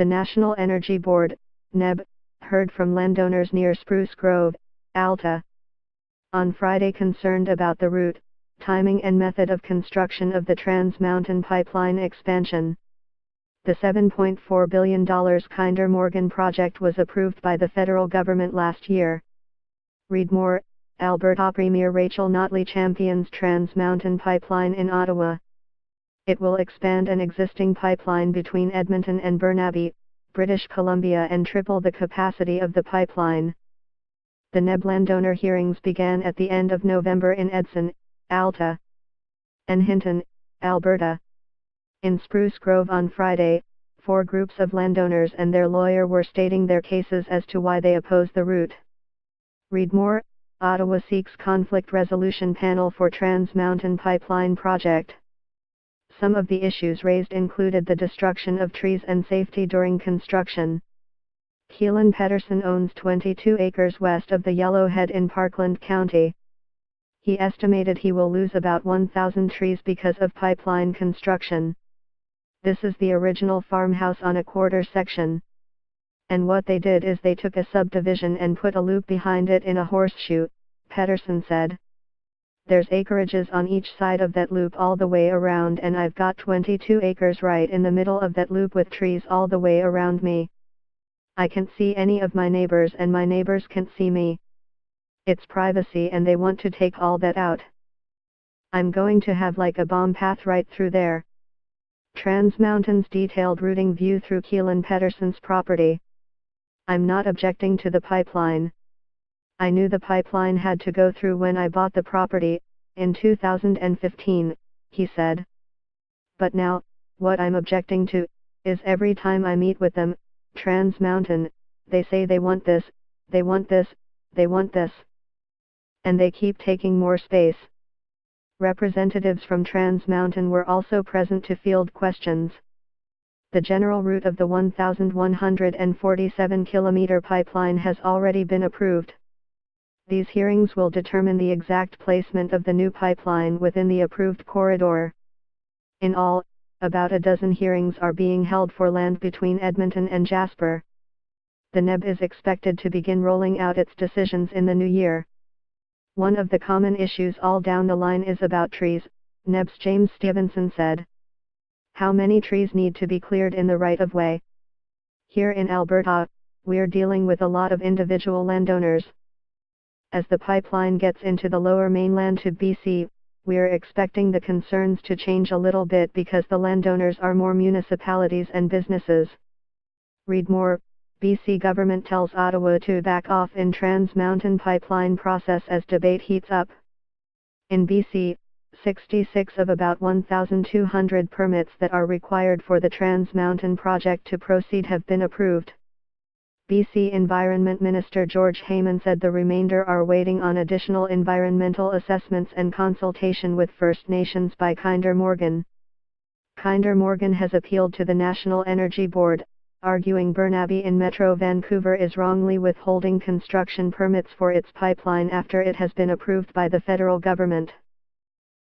The National Energy Board, NEB, heard from landowners near Spruce Grove, Alberta, on Friday concerned about the route, timing and method of construction of the Trans Mountain Pipeline expansion. The $7.4 billion Kinder Morgan project was approved by the federal government last year. Read more. Alberta Premier Rachel Notley champions Trans Mountain Pipeline in Ottawa. It will expand an existing pipeline between Edmonton and Burnaby, British Columbia, and triple the capacity of the pipeline. The NEB landowner hearings began at the end of November in Edson, Alberta, and Hinton, Alberta. In Spruce Grove on Friday, 4 groups of landowners and their lawyer were stating their cases as to why they oppose the route. Read more. Ottawa seeks conflict resolution panel for Trans Mountain Pipeline project. Some of the issues raised included the destruction of trees and safety during construction. Keelan Pedersen owns 22 acres west of the Yellowhead in Parkland County. He estimated he will lose about 1,000 trees because of pipeline construction. This is the original farmhouse on a quarter section. And what they did is they took a subdivision and put a loop behind it in a horseshoe, Pedersen said. There's acreages on each side of that loop all the way around, and I've got 22 acres right in the middle of that loop with trees all the way around me. I can't see any of my neighbors and my neighbors can't see me. It's privacy and they want to take all that out. I'm going to have like a bomb path right through there. Trans Mountain's detailed routing view through Keelan Pedersen's property. I'm not objecting to the pipeline. I knew the pipeline had to go through when I bought the property, in 2015, he said. But now, what I'm objecting to, is every time I meet with them, Trans Mountain, they say they want this, they want this, they want this. And they keep taking more space. Representatives from Trans Mountain were also present to field questions. The general route of the 1,147-kilometer pipeline has already been approved. These hearings will determine the exact placement of the new pipeline within the approved corridor. In all, about a dozen hearings are being held for land between Edmonton and Jasper. The NEB is expected to begin rolling out its decisions in the new year. One of the common issues all down the line is about trees, NEB's James Stevenson said. How many trees need to be cleared in the right-of-way? Here in Alberta, we're dealing with a lot of individual landowners. As the pipeline gets into the lower mainland to BC, we're expecting the concerns to change a little bit because the landowners are more municipalities and businesses. Read more. BC government tells Ottawa to back off in Trans Mountain Pipeline process as debate heats up. In BC, 66 of about 1,200 permits that are required for the Trans Mountain project to proceed have been approved. BC Environment Minister George Heyman said the remainder are waiting on additional environmental assessments and consultation with First Nations by Kinder Morgan. Kinder Morgan has appealed to the National Energy Board, arguing Burnaby in Metro Vancouver is wrongly withholding construction permits for its pipeline after it has been approved by the federal government.